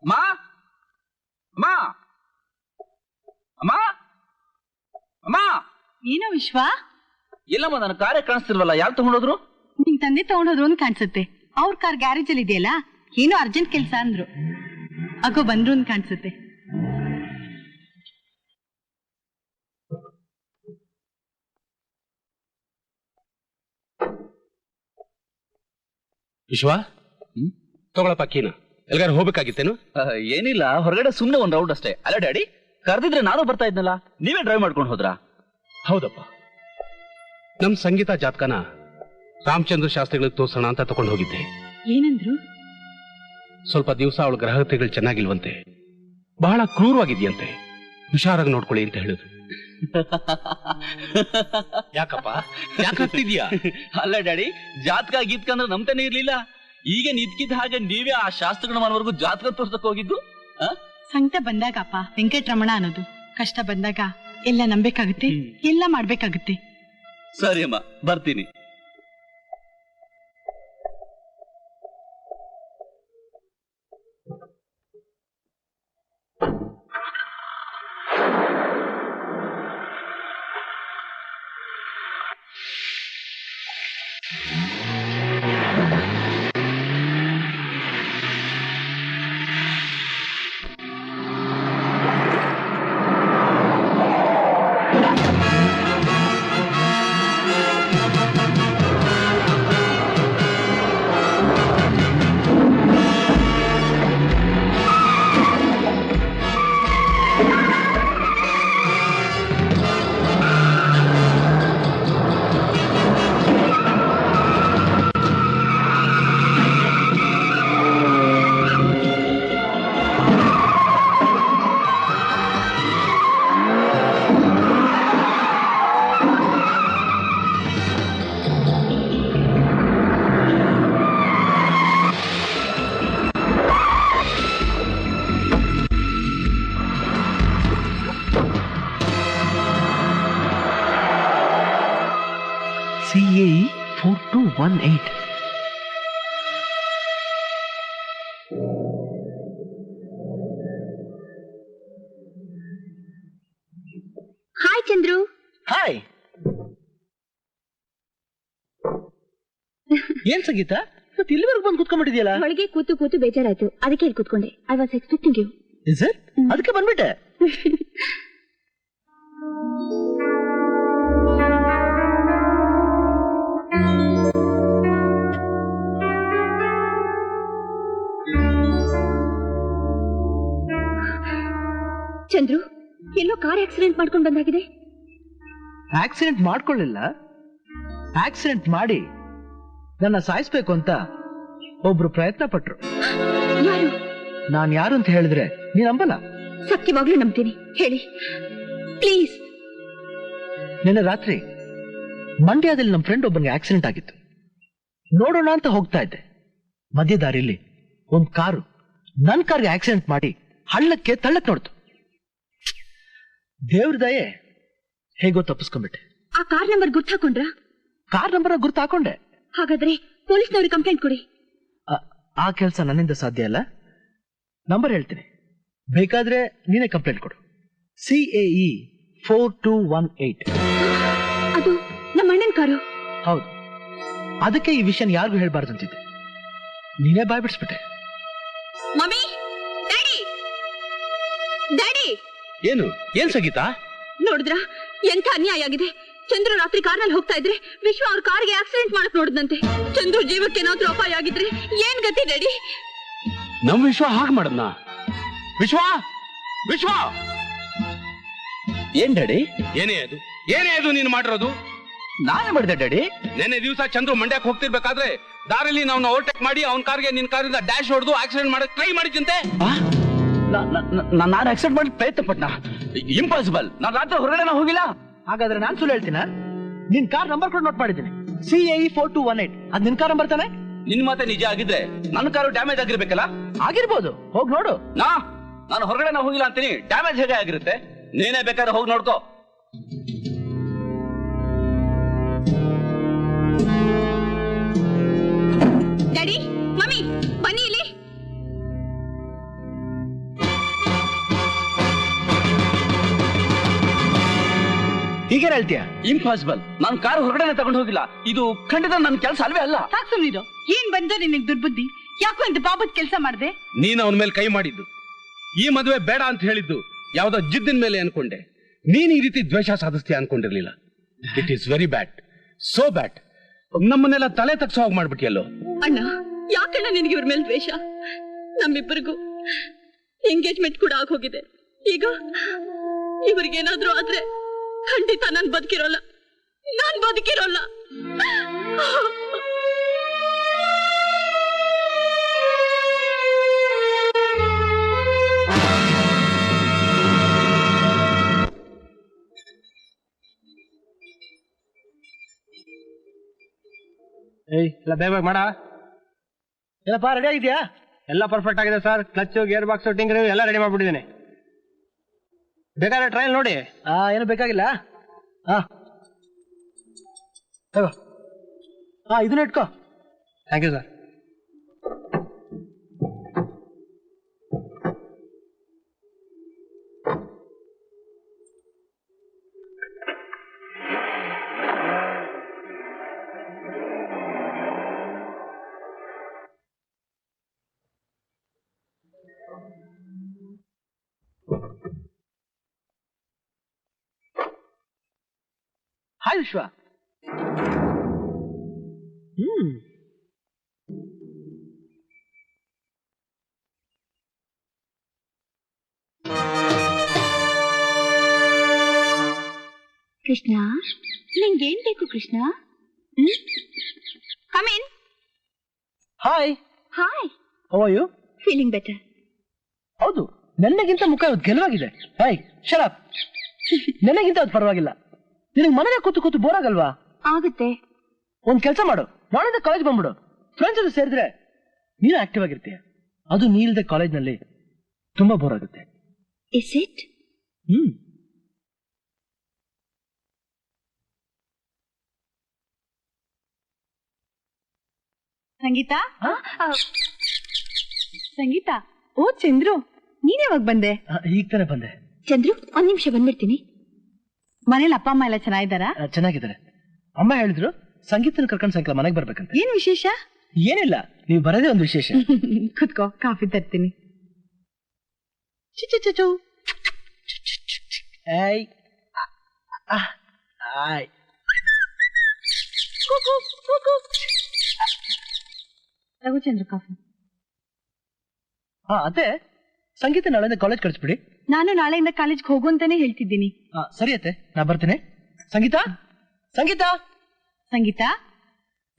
ಅಮ್ಮ ಅಮ್ಮ ಅಮ್ಮ ಅಮ್ಮ. ಏನೋ ವಿಶ್ವ? ಎಲ್ಲಮ್ಮ ನನ್ನ ಕಾರೇ ಕಾಣಿಸ್ತಿಲ್ವಲ್ಲ, ಯಾರು ತಗೊಂಡೋದ್ರು? ನಿಮ್ ತಂದೆ ತಗೊಂಡೋದ್ರು ಅಂತ ಕಾಣಿಸುತ್ತೆ. ಅವ್ರ ಕಾರ್ ಗ್ಯಾರೇಜ್ ಅಲ್ಲಿ ಇದೆಯಲ್ಲ, ಏನೋ ಅರ್ಜೆಂಟ್ ಕೆಲ್ಸ ಅಂದ್ರು. ಅಗೋ ಬಂದ್ರು ಅಂತ ಕಾಣಿಸುತ್ತೆ. ವಿಶ್ವ, ತಗೊಳಪ್ಪ ಕೀನ. ಎಲ್ಗಾರು ಹೋಗ್ಬೇಕಾಗಿತ್ತೇನು? ಏನಿಲ್ಲ, ಹೊರಗಡೆ ಸುಮ್ನೆ ಒಂದ್ ರೌಂಡ್ ಅಷ್ಟೇ. ಅಲ್ಲ ಡ್ಯಾಡಿ, ಕರೆದಿದ್ರೆ ನಾನು ಬರ್ತಾ ಇದ್ನಲ್ಲ, ನೀವೇ ಡ್ರೈವ್ ಮಾಡ್ಕೊಂಡು ಹೋದ್ರಾ? ಹೌದಪ್ಪ, ನಮ್ ಸಂಗೀತ ಜಾತಕನ ರಾಮಚಂದ್ರ ಶಾಸ್ತ್ರಿಗಳಿಗೆ ತೋರ್ಸೋಣ ಅಂತ ತಗೊಂಡು ಹೋಗಿದ್ದೆ. ಏನಂದ್ರು? ಸ್ವಲ್ಪ ದಿವಸ ಅವಳ ಗ್ರಹತೆಗಳು ಚೆನ್ನಾಗಿಲ್ವಂತೆ, ಬಹಳ ಕ್ರೂರವಾಗಿದೆಯಂತೆ, ಹುಷಾರಾಗಿ ನೋಡ್ಕೊಳ್ಳಿ ಅಂತ ಹೇಳಿದ್ರು. ಯಾಕಪ್ಪ, ಯಾಕಾಗ್ತಿದ್ಯಾ? ಅಲ್ಲ ಡ್ಯಾಡಿ, ಜಾತಕ ಗೀತ್ಕ ಅಂದ್ರೆ ನಂಬ್ತಾನೆ ಇರ್ಲಿಲ್ಲ. ಈಗ ನಿದ್ಕಿದ್ದ ಹಾಗೆ ನೀವೇ ಆ ಶಾಸ್ತ್ರಗಳ ಮನವರೆಗೂ ಜಾತಕ ತೋರ್ಸಕ್ ಹೋಗಿದ್ದು. ಸಂಕಟ ಬಂದಾಗಪ್ಪ ವೆಂಕಟರಮಣ ಅನ್ನೋದು. ಕಷ್ಟ ಬಂದಾಗ ಎಲ್ಲ ನಂಬೇಕಾಗುತ್ತೆ, ಎಲ್ಲ ಮಾಡ್ಬೇಕಾಗುತ್ತೆ. ಸರಿ ಅಮ್ಮ, ಬರ್ತೀನಿ. CAE 4218. ಹಾಯ್ ಚಂದ್ರು. ಹಾಯ್. ಏನ್ ಸಂಗೀತ, ಮತ್ತೆ ಇಲ್ಲಿವರೆಗೂ ಬಂದು ಕುತ್ಕೊಂಡ್ಬಿಟ್ಟಿದ್ಯಲ್ಲ? ಒಳಗೆ ಕೂತು ಕೂತು ಬೇಜಾರಾಯ್ತು, ಅದಕ್ಕೆ ಇಲ್ಲಿ ಕೂತ್ಕೊಂಡೆ. I was expecting you. Is it? ಅದಕ್ಕೆ ಬಂದ್ಬಿಟ್ಟೆ. ಚಂದ್ರು, ಎಲ್ಲೋ ಕಾರ್ ಆಕ್ಸಿಡೆಂಟ್ ಮಾಡ್ಕೊಂಡು ಬಂದಾಗಿದೆ. ಆಕ್ಸಿಡೆಂಟ್ ಮಾಡ್ಕೊಳ್ಳಿಲ್ಲ, ಆಕ್ಸಿಡೆಂಟ್ ಮಾಡಿ ನನ್ನ ಸಾಯಿಸ್ಬೇಕು ಅಂತ ಒಬ್ರು ಪ್ರಯತ್ನ ಪಟ್ರು. ಯಾರು? ನಾನ್ ಯಾರು ಅಂತ ಹೇಳಿದ್ರೆ ನೀನ್ ನಂಬಲ್ಲ. ಸತ್ಯವಾಗ್ಲೂ ನಂಬ್ತೀನಿ, ಹೇಳಿ ಪ್ಲೀಸ್. ನಿನ್ನೆ ರಾತ್ರಿ ಮಂಡ್ಯದಲ್ಲಿ ನಮ್ಮ ಫ್ರೆಂಡ್ ಒಬ್ಬನಿಗೆ ಆಕ್ಸಿಡೆಂಟ್ ಆಗಿತ್ತು. ನೋಡೋಣ ಅಂತ ಹೋಗ್ತಾ ಇದ್ದೆ, ಮಧ್ಯ ದಾರಿಯಲ್ಲಿ ಒಂದ್ ಕಾರು ನನ್ ಕಾರ್ಗೆ ಆಕ್ಸಿಡೆಂಟ್ ಮಾಡಿ ಹಳ್ಳಕ್ಕೆ ತಳ್ಳಕ್ ನೋಡ್ತು. ದೇವ್ರ ದಯೆ, ಹೇಗೋ ತಪ್ಪಿಸ್ಕೊಂಡ್ಬಿಟ್ಟೆ. ಆ ಕಾರ್ ನಂಬರ್ ಗುರ್ತು ಹಾಕೊಂಡ್ರಾ? ಕಾರ್ ನಂಬರ್ ಗುರ್ತು ಹಾಕೊಂಡೆ. ಹಾಗಾದ್ರೆ ಪೊಲೀಸ್ನವ್ರಿಗೆ ಕಂಪ್ಲೇಂಟ್ ಕೊಡಿ. ಆ ಕೆಲಸ ನನ್ನಿಂದ ಸಾಧ್ಯ ಅಲ್ಲ. ನಂಬರ್ ಹೇಳ್ತೀನಿ, ಬೇಕಾದ್ರೆ ನೀನೇ ಕಂಪ್ಲೇಂಟ್ ಕೊಡು. CAE 4218. ಅದು ನಮ್ಮ ಅಣ್ಣನ ಕಾರು. ಹೌದು, ಅದಕ್ಕೆ ಈ ವಿಷಯ ಯಾರಿಗೂ ಹೇಳ್ಬಾರ್ದು ಅಂತಿದ್ದೆ, ನೀನೇ ಬಾಯ್ ಬಿಡಿಸ್ಬಿಟ್ಟೆ. Mummy, daddy, daddy. ಏನು ಏನ್ ಸಂಗೀತ? ನೋಡಿದ್ರ ಎಂತ ಅನ್ಯಾಯ ಆಗಿದೆ. ಚಂದ್ರು ರಾತ್ರಿ ಕಾರ್ನಲ್ಲಿ ಹೋಗ್ತಾ ಇದ್ರೆ ವಿಶ್ವ ಅವ್ರ ಕಾರ್ಗೆ ಆಕ್ಸಿಡೆಂಟ್ ಮಾಡಕ್ ನೋಡಿದಂತೆ. ಚಂದ್ರು ಜೀವಕ್ಕೆ ಏನಾದ್ರೂ ಅಪಾಯ ಆಗಿದ್ರೆ ಏನ್ ಗತಿ ಡ್ಯಾಡಿ? ನಮ್ ವಿಶ್ವ ಹಾಗೆ ಮಾಡದ್ನ? ವಿಶ್ವ, ವಿಶ್ವ! ಏನ್ ಡ್ಯಾಡಿ? ಏನೇ ಅದು, ಏನೇ ಅದು ನೀನು ಮಾಡಿರೋದು? ನಾನೇ ಮಾಡಿದೆ ಡ್ಯಾಡಿ. ನೆನ್ನೆ ದಿವಸ ಚಂದ್ರು ಮಂಡ್ಯಕ್ಕೆ ಹೋಗ್ತಿರ್ಬೇಕಾದ್ರೆ ದಾರಿಲಿ ನಾವು ಓವರ್ಟೇಕ್ ಮಾಡಿ ಅವನ ಕಾರ್ಗೆ ನಿನ್ ಕಾರಿಂದ ಡ್ಯಾಶ್ ಹೊಡೆದು ಆಕ್ಸಿಡೆಂಟ್ ಮಾಡಕ್ ಟ್ರೈ ಮಾಡಿದ್ದಂತೆ. ನಾನು ಆಕ್ಸೆಪ್ಟ್ ಮಾಡಿ ಪ್ರಯತ್ನ ಪಟ್ಟ. ಇಂಪಾಸಿಬಲ್. ನಾನು ರಾತ್ರಿ ಹೊರಗಡೆ ಹೋಗಿಲ್ಲ. ಹಾಗಾದ್ರೆ ನಾನ್ ಸುಳ್ಳು ಹೇಳ್ತೀನ? ನಿನ್ ಕಾರ್ ನಂಬರ್ ಕೂಡ ನೋಟ್ ಮಾಡಿದ್ದೀನಿ, CAE 4218. ಅದ್ ನಿನ್ ಕಾರ್ ನಂಬರ್ ತಾನೆ? ನಿನ್ ಮಾತೆ ನಿಜ ಆಗಿದ್ರೆ ನನ್ನ ಕಾರು ಡ್ಯಾಮೇಜ್ ಆಗಿರ್ಬೇಕಲ್ಲ? ಆಗಿರ್ಬೋದು, ಹೋಗ್ ನೋಡು. ನಾನು ಹೊರಗಡೆ ಹೋಗಿಲ್ಲ ಅಂತೀನಿ, ಡ್ಯಾಮೇಜ್ ಹೇಗೆ ಆಗಿರುತ್ತೆ? ನೀನೇ ಬೇಕಾದ್ರೆ ಹೋಗಿ ನೋಡ್ಕೋ. ಡ್ಯಾಡಿ, ಮಮ್ಮಿ, ಬನ್ನಿ ಇಲ್ಲಿ. ಹೀಗೇನು ಹೇಳ್ತೀಯ? ಇಂಪಾಸಿಬಲ್. ನಾನು ಕಾರ್ ಹೊರಗಡೆ ತಗೊಂಡು ಹೋಗಿಲ್ಲ. ಇದು ಖಂಡಿತ ನನ್ನ ಕೆಲಸ ಅಲ್ವೇ ಅಲ್ಲ. ಸಾಕು ಸುಮ್ನಿರು. ಏನ್ ಬಂದ ನಿನಗ್ ದುರ್ಬುದ್ಧಿ? ಯಾಕೋ ಇಂತ ಬಾಬದ್ ಕೆಲಸ ಮಾಡ್ದೆ? ನೀನು ಅವನ ಮೇಲೆ ಕೈ ಮಾಡಿದ್ದು, ಈ ಮದುವೆ ಬೇಡ ಅಂತ ಹೇಳಿದ್ದು ಯಾವ್ದೋ ಜಿದ್ದಿನ ಮೇಲೆ ಅನ್ಕೊಂಡೆ. ನೀನ್ ಈ ರೀತಿ ದ್ವೇಷ ಸಾಧಿಸ್ತೀಯ ಅನ್ಕೊಂಡಿರ್ಲಿಲ್ಲ. It is very bad, so ಬ್ಯಾಡ್. ನಮ್ಮನ್ನೆಲ್ಲ ತಲೆ ತಗ್ಸೋ ಹಾಗೆ ಮಾಡ್ಬಿಟ್ಟಿಯಲ್ಲೋ. ಅಣ್ಣ, ಯಾಕಣ್ಣ ನಿನಗೆ ಇವ್ರ ಮೇಲೆ ದ್ವೇಷ? ನಮ್ಮಿಬ್ಬರಿಗೂ ಎಂಗೇಜ್ಮೆಂಟ್ ಕೂಡ ಆಗೋಗಿದೆ. ಈಗ ಇವ್ರಿಗೇನಾದ್ರೂ ಆದ್ರೆ ಖಂಡಿತ ನಾನ್ ಬದುಕಿರೋಲ್ಲ. ಎಲ್ಲ ಬೇಗ ಮಾಡ. ಏನಪ್ಪ ರೆಡಿ ಆಗಿದ್ಯಾ? ಎಲ್ಲ ಪರ್ಫೆಕ್ಟ್ ಆಗಿದೆ sir. Clutch, gear box, tinker ಎಲ್ಲ ರೆಡಿ ಮಾಡ್ಬಿಟ್ಟಿದ್ದೀನಿ. ಬೇಕಾದ್ರೆ ಟ್ರಯಲ್ ನೋಡಿ. ಏನು ಬೇಕಾಗಿಲ್ಲ. ಇದನ್ನ ಇಟ್ಕೋ. Thank you sir. ಹಾಯ್ ವಿಶ್ವ. ಕೃಷ್ಣ, ನಿಂಗೇನ್ ಬೇಕು Krishna? Come in. Hi. Hi. How are you? Feeling better. ಹೌದು, ನೆನ್ನೆಗಿಂತ ಮುಖ ಇವತ್ತು ಗೆಲುವಾಗಿದೆ. Hi, shut up. ನೆನ್ನೆಗಿಂತ ಅದು ಪರವಾಗಿಲ್ಲ. ನಿನಗೆ ಮನೇಲಿ ಕೂತು ಬೋರ್ ಆಗಲ್ವಾ? ಆಗುತ್ತೆ. ಒಂದ್ ಕೆಲಸ ಮಾಡು, ನಾಳೆಯಿಂದ ಕಾಲೇಜ್ ಬಂದ್ಬಿಡು. ಫ್ರೆಂಡ್ಸ್ ಜೊತೆ ಸೇರಿದ್ರೆ ನೀನು ಆಕ್ಟಿವ್ ಆಗಿರ್ತೀಯ. ಅದು ನೀ ಇಲ್ಲದೆ ಕಾಲೇಜ್ನಲ್ಲಿ ತುಂಬಾ ಬೋರ್ ಆಗುತ್ತೆ. Is it? ಸಂಗೀತಾ, ಸಂಗೀತಾ. ಓ ಚಂದ್ರು, ನೀನ್ ಯಾವಾಗ ಬಂದೆ? ಈಗ ತಾನೆ ಬಂದೆ. ಚಂದ್ರು, ಒಂದ್ ನಿಮಿಷ ಬಂದ್ಬಿಡ್ತೀನಿ. ಮನೇಲಿ ಅಪ್ಪ ಅಮ್ಮ ಎಲ್ಲ ಚೆನ್ನಾಗಿದ್ದಾರಾ? ಚೆನ್ನಾಗಿದ್ದಾರೆ. ಅಮ್ಮ ಹೇಳಿದ್ರು ಸಂಗೀತನ ಕರ್ಕೊಂಡು ಸಾಯಂಕಾಲ ಮನೆಗೆ ಬರ್ಬೇಕಂತ. ಏನ್ ವಿಶೇಷ? ಏನಿಲ್ಲ, ನೀವು ಬರೋದೇ ಒಂದು ವಿಶೇಷ. ಕುತ್ಕೋ, ಕಾಫಿ ತರ್ತೀನಿ. ಚು ಏಯ್, ಆಯ್. ತಗೋ ಚಂದ್ರು ಕಾಫಿ. ಅತ್ತೆ, ಸಂಗೀತ ನಾಳೆಯಿಂದ ಕಾಲೇಜ್ ಕಳಿಸ್ಬಿಡಿ. ನಾನು ನಾಳೆಯಿಂದ ಕಾಲೇಜ್ಗೆ ಹೋಗು ಅಂತಾನೆ ಹೇಳ್ತಿದ್ದೀನಿ. ಸರಿ ಅತ್ತೆ, ನಾ ಬರ್ತೀನಿ. ಸಂಗೀತ, ಸಂಗೀತ, ಸಂಗೀತಾ,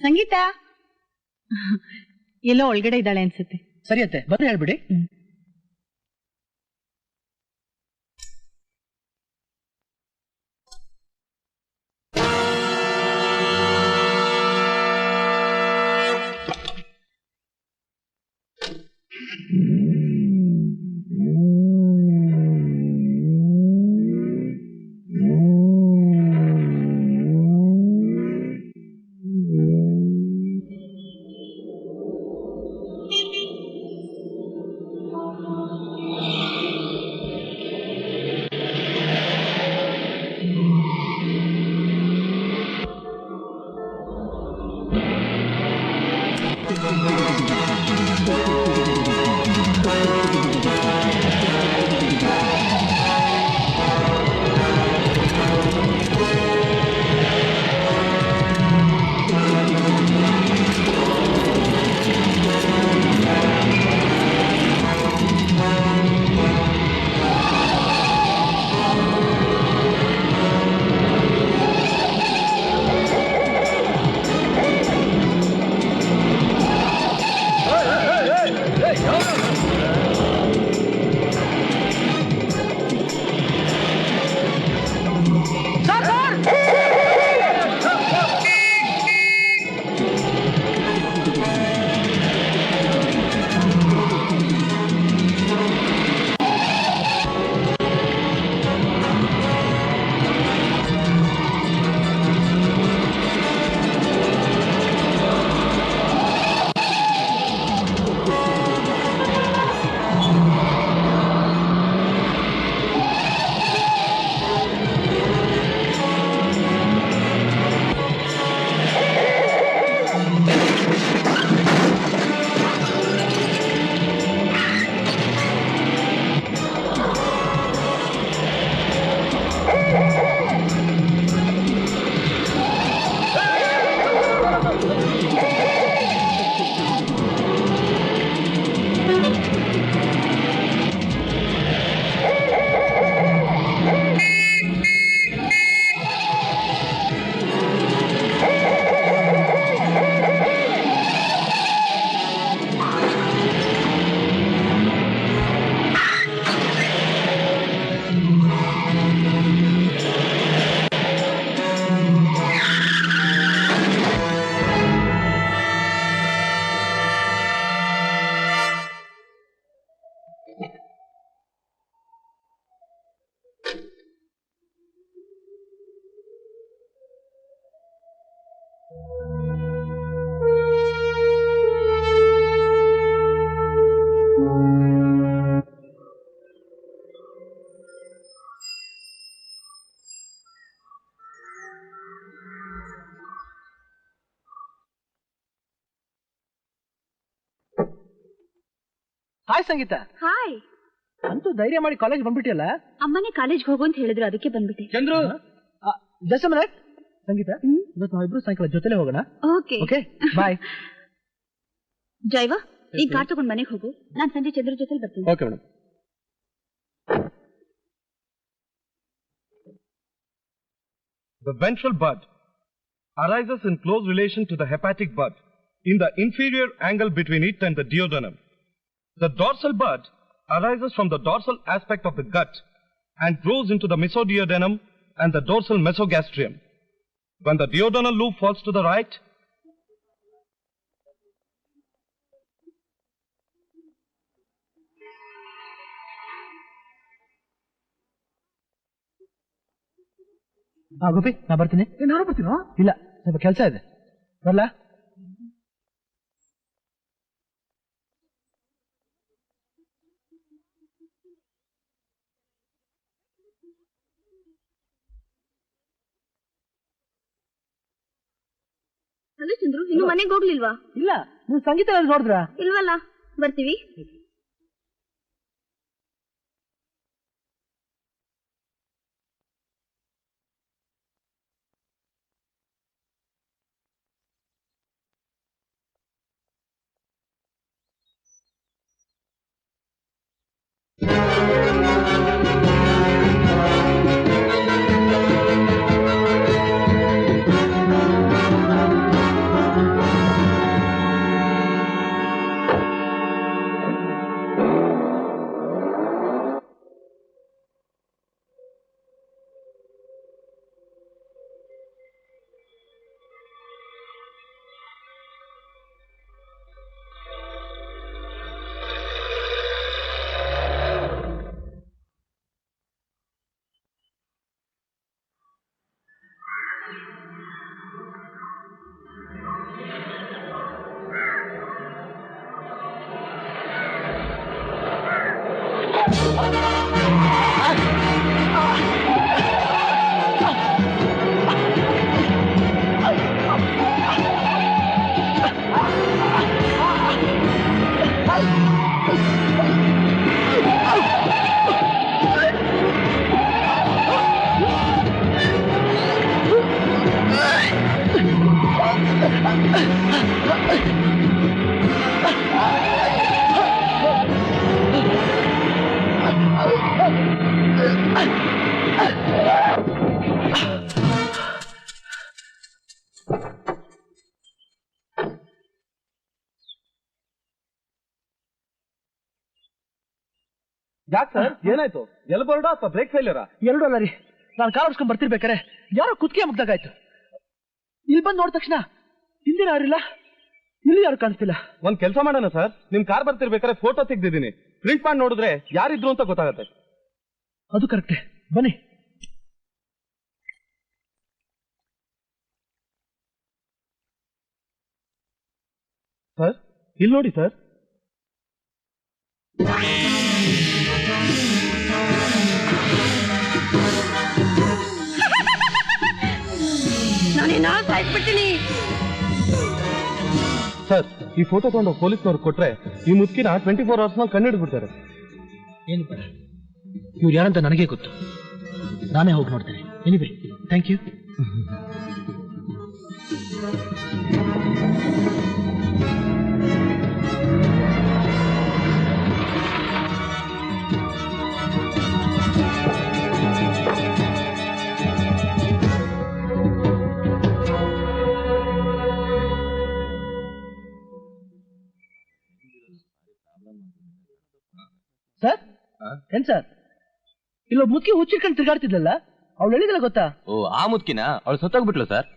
ಸಂಗೀತಾ. ಎಲ್ಲೋ ಒಳಗಡೆ ಇದ್ದಾಳೆ ಅನ್ಸುತ್ತೆ. ಸರಿ ಅತ್ತೆ, ಬಂದು ಹೇಳ್ಬಿಡಿ. ಹಾಯ್ ಸಂಗೀತ. ಹಾಯ್. ಅಂತೂ ಧೈರ್ಯ ಮಾಡಿ ಕಾಲೇಜ್ ಬಂದ್ಬಿಟ್ಟಿಯಲ್ಲ. ಅಮ್ಮನೇ ಕಾಲೇಜ್ಗೆ ಹೋಗು ಅಂತ ಹೇಳಿದ್ರು, ಅದಕ್ಕೆ ಬಂದ್ಬಿಟ್ಟೆ. Chandru, just minute. ಸಂಗೀತ, ಇವತ್ತು ನಾವಿಬ್ರು ಸಾಯಂಕಾಲ ಜೊತೆಲೆ ಹೋಗೋಣ. ಓಕೆ ಓಕೆ, ಬಾಯ್. ಜೈವ, ಈಗ ಕಾರ್ ತಗೊಂಡ್ ಮನೆಗೆ ಹೋಗು. ನಾನ್ ಸಂಜೆ ಚಂದ್ರ ಜೊತೆ ಬರ್ತೀನಿ. Okay madam. The ventral bud arises in close relation to the hepatic bud in the inferior angle between it and the duodenum. The dorsal bud arises from the dorsal aspect of the gut and grows into the mesoduodenum and the dorsal mesogastrium. When the duodenal loop falls to the right, Gopi, ನಾ ಬರ್ತೀನಿ. ನಾನು ಬರ್ತೀನೋ? ಇಲ್ಲ, ಸ್ವಲ್ಪ ಕೆಲಸ ಇದೆ. ಬರ್ಲಾ? Hello Chandru, ಇನ್ನು ಮನೆಗೆ ಹೋಗ್ಲಿಲ್ವಾ? ಇಲ್ಲ, ನೀವು ಸಂಗೀತ ನೋಡಿದ್ರಾ? ಇಲ್ವಲ್ಲ, ಬರ್ತೀವಿ. ಯಾಕೆ ಸರ್, ಏನಾಯ್ತು? ಎಲ್ಲಿ ಬರ್ಡಾ ಅಥವಾ ಬ್ರೇಕ್ ಫೇಲ್ಯೂರಾ? ಎರಡು ಅಲ್ಲ ರೀ, ನಾನು ಕಾರ್ ಓಡಿಸ್ಕೊಂಡ್ ಬರ್ತಿರ್ಬೇಕಾರೆ ಯಾರೋ ಕುತ್ತಿಗೆ ಮುಗ್ದಾಗಾಯ್ತು. ಇಲ್ಲಿ ಬಂದು ನೋಡಿದ ತಕ್ಷಣ ಹಿಂದಿನ ಯಾರಿಲ್ಲ, ಇಲ್ಲಿ ಯಾರು ಕಾಣಿಸ್ತಿಲ್ಲ. ಒಂದ್ ಕೆಲಸ ಮಾಡೋಣ ಸರ್, ನಿಮ್ ಕಾರ್ ಬರ್ತಿರ್ಬೇಕಾದ್ರೆ ಫೋಟೋ ತೆಗ್ದಿದ್ದೀನಿ, ಪ್ರಿಂಟ್ ಮಾಡಿ ನೋಡಿದ್ರೆ ಯಾರಿದ್ರು ಅಂತ ಗೊತ್ತಾಗತ್ತೆ. ಅದು ಕರೆಕ್ಟೇ, ಬನ್ನಿ. ಸರ್, ಇಲ್ಲಿ ನೋಡಿ ಸರ್. ನಾನೇನಾ ಸಾಯ್ಬಿಡ್ತೀನಿ. ಸರ್, ಈ ಫೋಟೋ ತಗೊಂಡು ಪೊಲೀಸ್ನವ್ರು ಕೊಟ್ರೆ ಈ ಮುದುಕಿನ 24 hours ನಲ್ಲಿ ಕಂಡುಹಿಡ್ಬಿಡ್ತಾರೆ. ಏನು ಬೇಡ, ಇವ್ರು ಯಾರಂತ ನನಗೆ ಗೊತ್ತು, ನಾನೇ ಹೋಗಿ ನೋಡ್ತೇನೆ. Anyway, thank you. ಸರ್, ಏನ್ ಸರ್, ಇಲ್ಲೊಬ್ಬ ಮುದುಕಿ ಹುಚ್ಚಿಡ್ಕೊಂಡು ತಿರ್ಗಾಡ್ತಿದ್ಲಲ್ಲ, ಅವಳು ಹೇಳಿದಲ್ಲ ಗೊತ್ತಾ? ಓ, ಆ ಮುದ್ಕಿನ ಅವಳು ಸತ್ತೋಗ್ಬಿಟ್ಲು ಸರ್.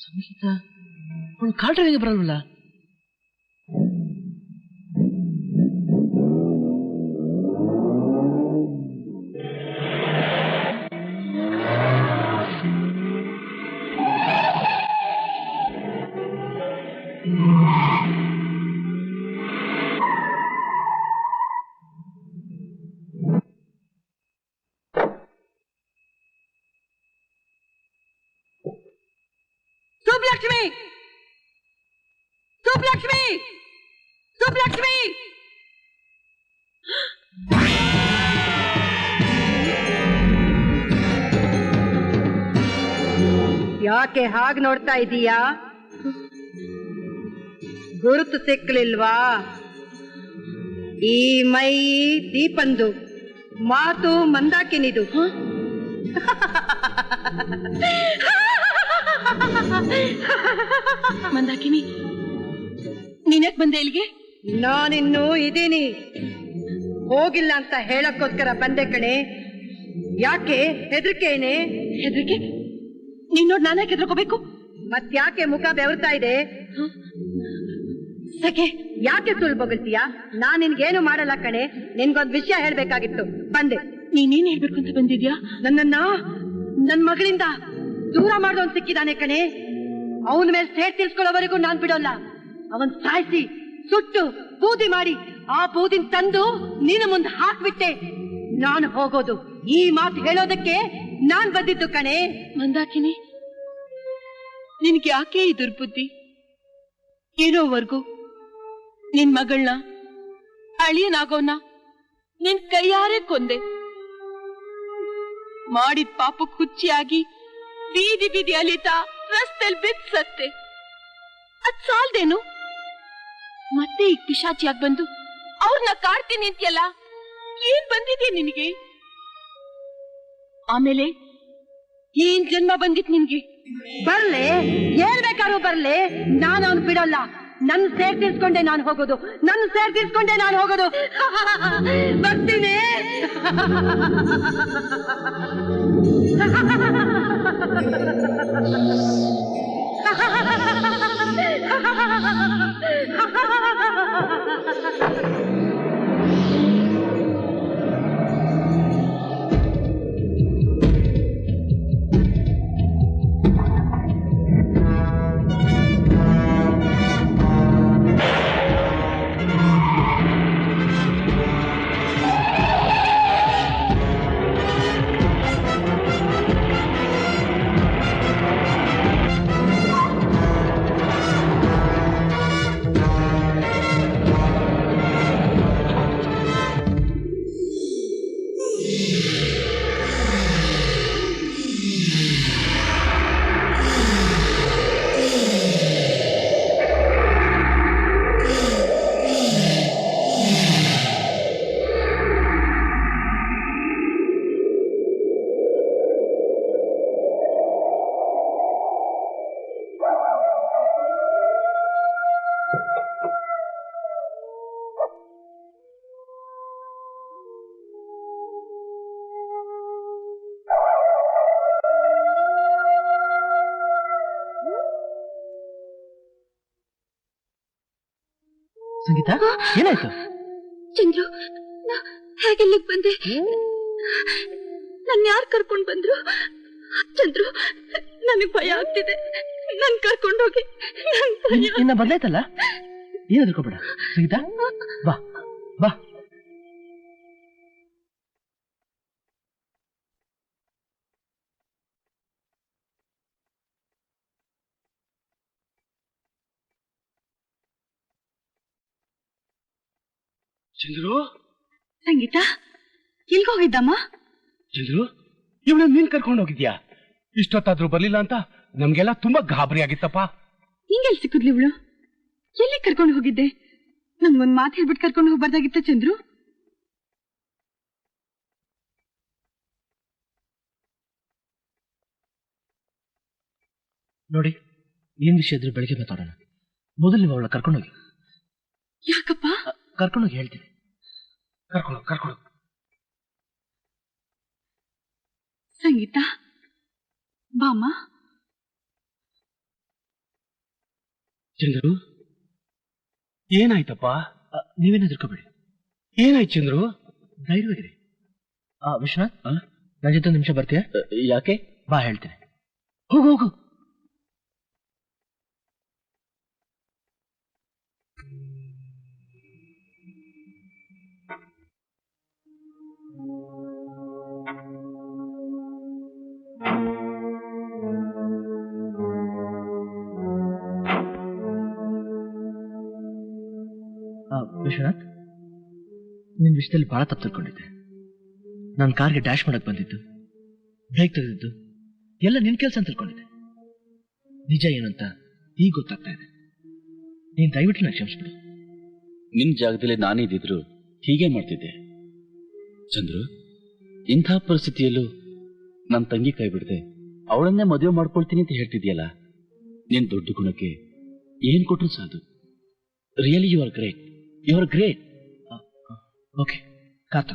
ಸಂಗೀತ, ಅವಳು ಕಾರ್ ಡ್ರೈವಿಂಗ್ ಬರಲ್ವಲ್ಲ? ಯಾಕೆ ಹಾಗೆ ನೋಡ್ತಾ ಇದೀಯಾ? ಗುರುತು ಸಿಕ್ಕಲಿಲ್ವಾ? ಈ ಮೈ ದೀಪಂದು, ಮಾತು ಮಂದಾಕಿನಿದು. ಮಂದಾಕಿನಿ, ನೀನ್ಯಾಕ್ ಬಂದೆ ಇಲ್ಲಿಗೆ? ನಾನಿನ್ನೂ ಇದೀನಿ, ಹೋಗಿಲ್ಲ ಅಂತ ಹೇಳಕ್ಕೋಸ್ಕರ ಬಂದೆ ಕಣೆ. ಯಾಕೆ ಹೆದರಿಕೆನೆ? ಹೆದರಿಕೆ? ನೀನ್ ನೋಡ್ ನಾನ್ಯಾಕೆ ಹೆದರ್ಕೋಬೇಕು? ಮತ್ಯಾಕೆ ಮುಖ ಬೆವರ್ತಾ ಇದೆ? ಸಖೆ, ಯಾಕೆ ಸುಳ್ಳು ಬೊಗಳ್ತೀಯಾ? ನಾನ್ ನಿನ್ಗೇನು ಮಾಡಲ್ಲ ಕಣೆ. ನಿನ್ಗೊಂದ್ ವಿಷಯ ಹೇಳ್ಬೇಕಾಗಿತ್ತು, ಬಂದೆ. ನೀನೇನ್ ಹೇಳ್ಬೇಕು ಅಂತ ಬಂದಿದ್ಯಾ? ನನ್ ಮಗಳಿಂದ ದೂರ ಮಾಡೋನ್ ಸಿಕ್ಕಿದಾನೆ ಕಣೆ. ಅವನ ಮೇಲೆ ಸೇಟ್ ತಿರ್ಸ್ಕೊಳ್ಳೋವರೆಗೂ ನಾನ್ ಬಿಡೋಲ್ಲ. ಅವನ್ ಸಾಯಿಸಿ ಸುಟ್ಟು ಬೂದಿ ಮಾಡಿ ಆ ಬೂದಿನ ತಂದು ನೀನು ಮುಂದೆ ಹಾಕ್ಬಿಟ್ಟೆ ನಾನು ಹೋಗೋದು. ಈ ಮಾತು ಹೇಳೋದಕ್ಕೆ ನಾನ್ ಬಂದಿದ್ದು ಕಣೆ. ಮಂದಾಕಿನಿ, ನಿನ್ಗೆ ಯಾಕೆ ಈ ದುರ್ಬುದ್ಧಿ? ಇರೋವರೆಗೂ ನಿನ್ ಮಗಳನ್ನ, ಅಳಿಯನಾಗೋನ ನಿನ್ ಕೈಯಾರೆ ಕೊಂದೆ. ಮಾಡಿದ ಪಾಪಕ್ಕೆ ಹುಚ್ಚಿಯಾಗಿ ಬೀದಿ ಬೀದಿ ಅಲಿತಾ ರಸ್ತೆಲ್ ಬಿದ್ದು ಸತ್ತೆ. ಅದ್ ಸಾಲ್ದೇನು? ಮತ್ತೆ ಈಗ ಪಿಶಾಚಿಯಾಗಿ ಬಂದು ಅವ್ರನ್ನ ಕಾಡ್ತೀನಿ ಅಂತ್ಯಲ್ಲ, ಏನ್ ಬಂದಿದೆ ನಿನಗೆ? ಆಮೇಲೆ ಏನ್ ಜನ್ಮ ಬಂದಿತ್ ನಿನ್ಗೆ? ಬರ್ಲೆ, ಏನ್ ಬೇಕಾದ್ರೂ ಬರ್ಲೆ, ನಾನು ಅವ್ನು ಬಿಡೋಲ್ಲ. ನನ್ ಸೇರ್ ತೀರ್ಸ್ಕೊಂಡೆ ನಾನು ಹೋಗೋದು, ನನ್ನ ಸೇರ್ ತೀರ್ಸ್ಕೊಂಡೆ ನಾನು ಹೋಗೋದು. ಬರ್ತೀನಿ. ಸಂಗೀತ, ಏನಾಯ್ತು? ಚಂದ್ರು, ಹೇಗೆಲ್ಲಿಗೆ ಬಂದೆ? ನನ್ನ ಯಾರು ಕರ್ಕೊಂಡ್ ಬಂದ್ರು? ಚಂದ್ರು, ನನಗೆ ಭಯ ಆಗ್ತಿದೆ. ನನ್ ಕರ್ಕೊಂಡೋಗಿ. ನಿನ್ನ ಬದಲಾಯ್ತಲ್ಲ, ಏನ್ ಹೆದರ್ಕೋಬೇಡ. ಸಂಗೀತ, ಬಾ ಬಾ. ಚಂದ್ರು, ಸಂಗೀತ, ಎಲ್ಗ ಹೋಗಿದ್ದಮ್ಮ? ಚಂದ್ರು, ಇವಳು ನೀನ್ ಕರ್ಕೊಂಡು ಹೋಗಿದ್ಯಾ? ಇಷ್ಟೊತ್ತಾದ್ರೂ ಬರ್ಲಿಲ್ಲ ಅಂತ ನಮ್ಗೆಲ್ಲ ತುಂಬಾ ಗಾಬರಿ ಆಗಿತ್ತಪ್ಪ. ಹಿಂಗೆಲ್ ಸಿಕ್ಕುದ್ಲಿ ಇವಳು? ಎಲ್ಲಿ ಕರ್ಕೊಂಡು ಹೋಗಿದ್ದೆ? ನಮ್ಗೊಂದ್ ಮಾತು ಹೇಳ್ಬಿಟ್ಟು ಕರ್ಕೊಂಡು ಹೋಗ್ಬಾರ್ದಾಗಿತ್ತ ಚಂದ್ರು? ನೋಡಿ, ಏನ್ ವಿಷಯ ಇದ್ರೆ ಬೆಳಿಗ್ಗೆ ಮಾತಾಡೋಣ. ಮೊದಲು ನೀವು ಅವಳ ಕರ್ಕೊಂಡೋಗಿ. ಯಾಕಪ್ಪ? ಕರ್ಕೊಂಡೋಗಿ ಹೇಳ್ತೀನಿ. ಕರ್ಕೊಂಡು ಸಂಗೀತ, ಬಾಮ್ಮ. ಚಂದ್ರು, ಏನಾಯ್ತಪ್ಪ? ನೀವೇನು ಹೆದರ್ಕೋಬೇಡಿ. ಏನಾಯ್ತು ಚಂದ್ರು? ಧೈರ್ಯವಾಗಿರಿ. ವಿಶ್ವನಾಥ್, ನನ್ನ ಜೊತೆ ನಿಮಿಷ ಬರ್ತೀಯ? ಯಾಕೆ? ಬಾ, ಹೇಳ್ತೀನಿ. ಹೋಗು ಹೋಗು. ವಿಶ್ವನಾಥ್, ನಿನ್ ವಿಷಯದಲ್ಲಿ ಬಹಳ ತಪ್ಪು ತಿಳ್ಕೊಂಡಿದ್ದೆ. ನಾನು ಕಾರ್ಗೆ ಡ್ಯಾಶ್ ಮಾಡಕ್ ಬಂದಿದ್ದು, ಬ್ರೇಕ್ ತೆಗೆದಿದ್ದು ಎಲ್ಲ ನಿನ್ ಕೆಲಸ ಅಂತ ತಿಳ್ಕೊಂಡಿದ್ದೆ. ನಿಜ ಏನಂತ ಈಗ ಗೊತ್ತಾಗ್ತಾ ಇದೆ. ನೀನ್ ದಯವಿಟ್ಟು ನಾ ಕ್ಷಮಿಸ್ಬಿಡು. ನಿನ್ ಜಾಗದಲ್ಲಿ ನಾನಿದ್ದಿದ್ರು ಹೀಗೆ ಮಾಡ್ತಿದ್ದೆ. ಚಂದ್ರು, ಇಂಥ ಪರಿಸ್ಥಿತಿಯಲ್ಲೂ ನನ್ನ ತಂಗಿ ಕೈ ಬಿಡದೆ ಅವಳನ್ನೇ ಮದುವೆ ಮಾಡ್ಕೊಳ್ತೀನಿ ಅಂತ ಹೇಳ್ತಿದ್ಯಲ್ಲ, ನಿನ್ ದೊಡ್ಡ ಗುಣಕ್ಕೆ ಏನ್ ಕೊಟ್ರು ಸಾಧು. Really you are great. Okay, ಕಾತ